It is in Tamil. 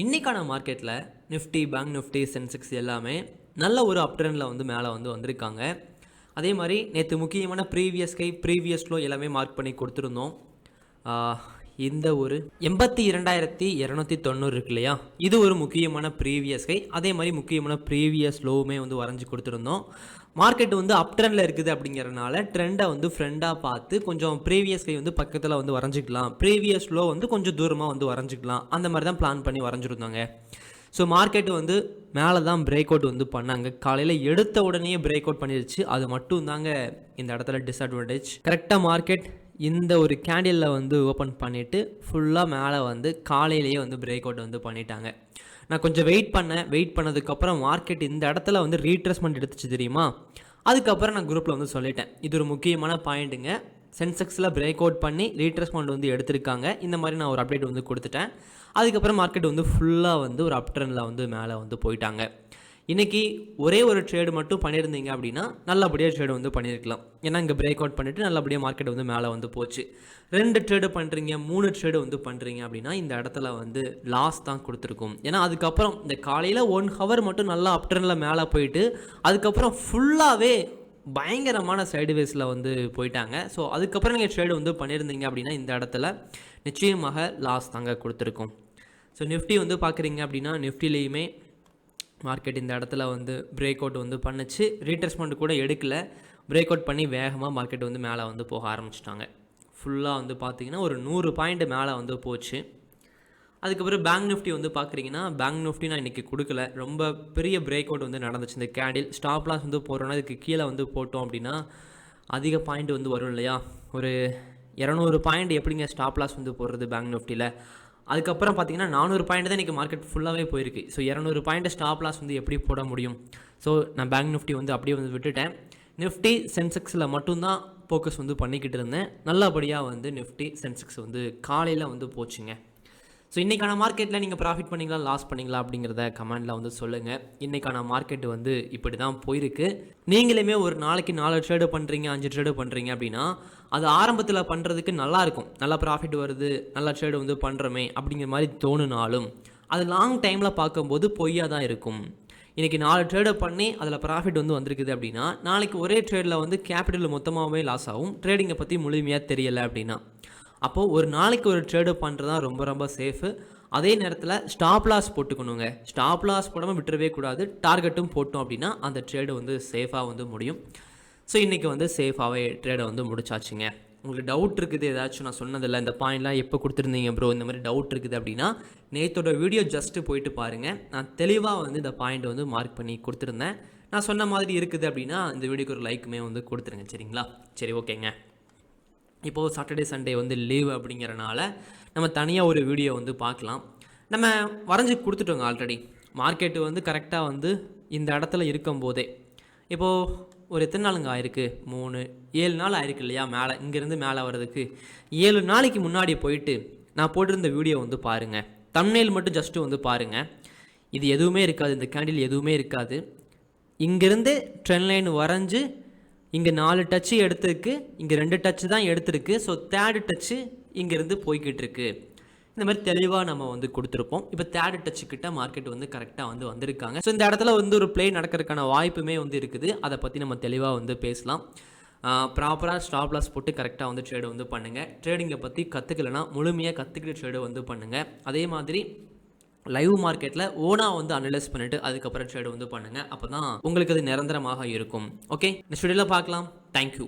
இன்றைக்கான மார்க்கெட்டில் நிஃப்டி, பேங்க் நிஃப்டி, சென்செக்ஸ் எல்லாமே நல்ல ஒரு அப் ட்ரெண்டில் வந்து மேலே வந்து வந்திருக்காங்க. அதே மாதிரி நேற்று முக்கியமான ப்ரீவியஸ் கை, ப்ரீவியஸ் லோ எல்லாமே மார்க் பண்ணி கொடுத்துருந்தோம். இந்த ஒரு 82,290 இருக்கு இல்லையா, இது ஒரு முக்கியமான ப்ரீவியஸ் கை. அதே மாதிரி முக்கியமான ப்ரீவியஸ் லோவுமே வந்து வரைஞ்சி கொடுத்துருந்தோம். மார்க்கெட் வந்து அப் ட்ரெண்டில் இருக்குது அப்படிங்கிறனால ட்ரெண்டை வந்து ஃப்ரெண்டாக பார்த்து கொஞ்சம் ப்ரீவியஸ் கை வந்து பக்கத்தில் வந்து வரைஞ்சிக்கலாம், ப்ரீவியஸ் லோ வந்து கொஞ்சம் தூரமாக வந்து வரைஞ்சிக்கலாம், அந்த மாதிரி தான் பிளான் பண்ணி வரைஞ்சிருந்தாங்க. ஸோ மார்க்கெட் வந்து மேலே தான் பிரேக் அவுட் வந்து பண்ணாங்க. காலையில் எடுத்த உடனே பிரேக் அவுட் பண்ணிடுச்சு. அது மட்டும் தாங்க இந்த இடத்துல டிஸ்அட்வான்டேஜ். கரெக்டாக மார்க்கெட் இந்த ஒரு கேண்டிலில் வந்து ஓப்பன் பண்ணிவிட்டு ஃபுல்லாக மேலே வந்து காலையிலேயே வந்து பிரேக் அவுட் வந்து பண்ணிட்டாங்க. நான் கொஞ்சம் வெயிட் பண்ணதுக்கப்புறம் மார்க்கெட் இந்த இடத்துல வந்து ரீட்ரேஸ்மெண்ட் எடுத்துச்சு தெரியுமா. அதுக்கப்புறம் நான் குரூப்பில் வந்து சொல்லிட்டேன், இது ஒரு முக்கியமான பாயிண்ட்டுங்க. சென்செக்ஸில் பிரேக் அவுட் பண்ணி ரீட்ரேஸ்மெண்ட் வந்து எடுத்திருக்காங்க. இந்த மாதிரி நான் ஒரு அப்டேட் வந்து கொடுத்துட்டேன். அதுக்கப்புறம் மார்க்கெட் வந்து ஃபுல்லாக வந்து ஒரு அப் ட்ரெண்டில் வந்து மேலே வந்து போயிட்டாங்க. இன்றைக்கி ஒரே ஒரு ட்ரேடு மட்டும் பண்ணியிருந்தீங்க அப்படின்னா நல்லபடியாக ட்ரேடு வந்து பண்ணியிருக்கலாம். ஏன்னா இங்கே பிரேக் அவுட் பண்ணிவிட்டு நல்லபடியாக மார்க்கெட் வந்து மேலே வந்து போச்சு. 2 ட்ரேடு பண்ணுறீங்க, 3 ட்ரேடு வந்து பண்ணுறீங்க அப்படின்னா இந்த இடத்துல வந்து லாஸ் தான் கொடுத்துருக்கும். ஏன்னா அதுக்கப்புறம் இந்த காலையில் 1 ஹவர் மட்டும் நல்லா அப் ட்ரெண்டில் மேலே போயிட்டு அதுக்கப்புறம் ஃபுல்லாகவே பயங்கரமான சைடுவேஸில் வந்து போயிட்டாங்க. ஸோ அதுக்கப்புறம் நீங்கள் ட்ரேடு வந்து பண்ணியிருந்தீங்க அப்படின்னா இந்த இடத்துல நிச்சயமாக லாஸ் தாங்க கொடுத்துருக்கும். ஸோ நிஃப்டி வந்து பார்க்குறீங்க அப்படின்னா நிஃப்டிலேயுமே மார்க்கெட் இந்த இடத்துல வந்து பிரேக் அவுட் வந்து பண்ணிச்சு. ரீட்ரேஸ்மெண்ட் கூட எடுக்கலை, பிரேக் அவுட் பண்ணி வேகமாக மார்க்கெட் வந்து மேலே வந்து போக ஆரம்பிச்சிட்டாங்க. ஃபுல்லாக வந்து பார்த்திங்கன்னா ஒரு 100 பாயிண்ட் மேலே வந்து போச்சு. அதுக்கப்புறம் பேங்க் நிஃப்டி வந்து பார்க்குறீங்கன்னா பேங்க் நிஃப்டி நான் இன்றைக்கி கொடுக்கல, ரொம்ப பெரிய பிரேக் அவுட் வந்து நடந்துச்சு. இந்த கேண்டில் ஸ்டாப் லாஸ் வந்து போடுறோன்னா இதுக்கு கீழே வந்து போட்டோம் அப்படின்னா அதிக பாயிண்ட் வந்து வரும் இல்லையா. ஒரு 200 பாயிண்ட் எப்படிங்க ஸ்டாப் லாஸ் வந்து போடுறது பேங்க் நிஃப்டியில். அதுக்கப்புறம் பார்த்தீங்கன்னா 400 பாயிண்ட் தான் இன்றைக்கி மார்க்கெட் ஃபுல்லாகவே போயிருக்கு. ஸோ 200 பாயிண்ட் ஸ்டாப் லாஸ் வந்து எப்படி போட முடியும். ஸோ நான் பேங்க் நிஃப்டி வந்து அப்படியே வந்து விட்டுட்டேன். நிஃப்டி சென்செக்ஸில் மட்டும்தான் ஃபோக்கஸ் வந்து பண்ணிக்கிட்டு இருந்தேன். நல்லபடியாக வந்து நிஃப்டி சென்செக்ஸ் வந்து காலையில் வந்து போச்சுங்க. ஸோ இன்றைக்கான மார்க்கெட்டில் நீங்கள் ப்ராஃபிட் பண்ணிங்களா, லாஸ் பண்ணிங்களா அப்படிங்கிறத கமெண்டில் வந்து சொல்லுங்கள். இன்றைக்கான மார்க்கெட் வந்து இப்படி தான் போயிருக்கு. நீங்களுமே ஒரு நாளைக்கு 4 ட்ரேடு பண்ணுறீங்க, 5 ட்ரேடு பண்ணுறீங்க அப்படின்னா அது ஆரம்பத்தில் பண்ணுறதுக்கு நல்லாயிருக்கும், நல்லா ப்ராஃபிட் வருது, நல்லா ட்ரேடு வந்து பண்ணுறோமே அப்படிங்கிற மாதிரி தோணுனாலும் அது லாங் டைமில் பார்க்கும்போது பொய்யாக தான் இருக்கும். இன்றைக்கி 4 ட்ரேடை பண்ணி அதில் ப்ராஃபிட் வந்து வந்திருக்குது அப்படின்னா நாளைக்கு ஒரே ட்ரேடில் வந்து கேபிட்டல் மொத்தமாகவே லாஸ் ஆகும், ட்ரேடிங்கை பற்றி முழுமையாக தெரியலை அப்படின்னா. அப்போது ஒரு நாளைக்கு ஒரு ட்ரேடு பண்ணுறது தான் ரொம்ப ரொம்ப சேஃபு. அதே நேரத்தில் ஸ்டாப் லாஸ் போட்டுக்கணுங்க. ஸ்டாப் லாஸ் போடாமல் விட்டுறவே கூடாது. டார்கெட்டும் போட்டோம் அப்படின்னா அந்த ட்ரேடு வந்து சேஃபாக வந்து முடியும். ஸோ இன்றைக்கி வந்து சேஃபாகவே ட்ரேடை வந்து முடிச்சாச்சுங்க. உங்களுக்கு டவுட் இருக்குது ஏதாச்சும், நான் சொன்னதில்லை இந்த பாயிண்ட்லாம் எப்போ கொடுத்துருந்தீங்க ப்ரோ, இந்த மாதிரி டவுட் இருக்குது அப்படின்னா நேற்றோட வீடியோ ஜஸ்ட்டு போயிட்டு பாருங்கள். நான் தெளிவாக வந்து இந்த பாயிண்ட் வந்து மார்க் பண்ணி கொடுத்துருந்தேன். நான் சொன்ன மாதிரி இருக்குது அப்படின்னா இந்த வீடியோக்கு ஒரு லைக்குமே வந்து கொடுத்துருங்க, சரிங்களா. சரி, ஓகேங்க. இப்போது சாட்டர்டே சண்டே வந்து லீவ் அப்படிங்கிறனால நம்ம தனியாக ஒரு வீடியோ வந்து பார்க்கலாம். நம்ம வரைஞ்சி கொடுத்துட்டோங்க ஆல்ரெடி. மார்க்கெட்டு வந்து கரெக்டாக வந்து இந்த இடத்துல இருக்கும்போதே இப்போது ஒரு எத்தனை நாளுங்க ஆயிருக்கு, 7 நாள் ஆயிருக்கு இல்லையா. மேலே இங்கேருந்து மேலே வர்றதுக்கு 7 நாளைக்கு முன்னாடி போயிட்டு நான் போட்டிருந்த வீடியோ வந்து பாருங்கள். தம்ப்நெயில் மட்டும் ஜஸ்ட்டு வந்து பாருங்கள். இது எதுவுமே இருக்காது, இந்த கேண்டில் எதுவுமே இருக்காது. இங்கேருந்து ட்ரெண்ட் லைன் வரைஞ்சி இங்கே 4 டச்சு எடுத்துருக்கு, இங்கே 2 டச்சு தான் எடுத்துருக்கு. ஸோ 3rd டச்சு இங்கேருந்து போய்கிட்டு இருக்கு. இந்த மாதிரி தெளிவாக நம்ம வந்து கொடுத்துருப்போம். இப்போ 3rd டச்சுக்கிட்ட மார்க்கெட் வந்து கரெக்டாக வந்து வந்திருக்காங்க. ஸோ இந்த இடத்துல வந்து ஒரு ப்ளே நடக்கிறதுக்கான வாய்ப்புமே வந்து இருக்குது. அதை பற்றி நம்ம தெளிவாக வந்து பேசலாம். ப்ராப்பராக ஸ்டாப் லாஸ் போட்டு கரெக்டாக வந்து ட்ரேடு வந்து பண்ணுங்கள். ட்ரேடிங்கை பற்றி கற்றுக்கலைன்னா முழுமையாக கற்றுக்கிட்டு ட்ரேடு வந்து பண்ணுங்கள். அதே மாதிரி லைவ் மார்க்கெட்டில் ஓனாக வந்து அனலைஸ் பண்ணிவிட்டு அதுக்கப்புறம் ட்ரேடு வந்து பண்ணுங்கள். அப்போ தான் உங்களுக்கு அது நிரந்தரமாக இருக்கும். ஓகே, நெக்ஸ்ட் வீடியோவில் பார்க்கலாம். தேங்க்யூ.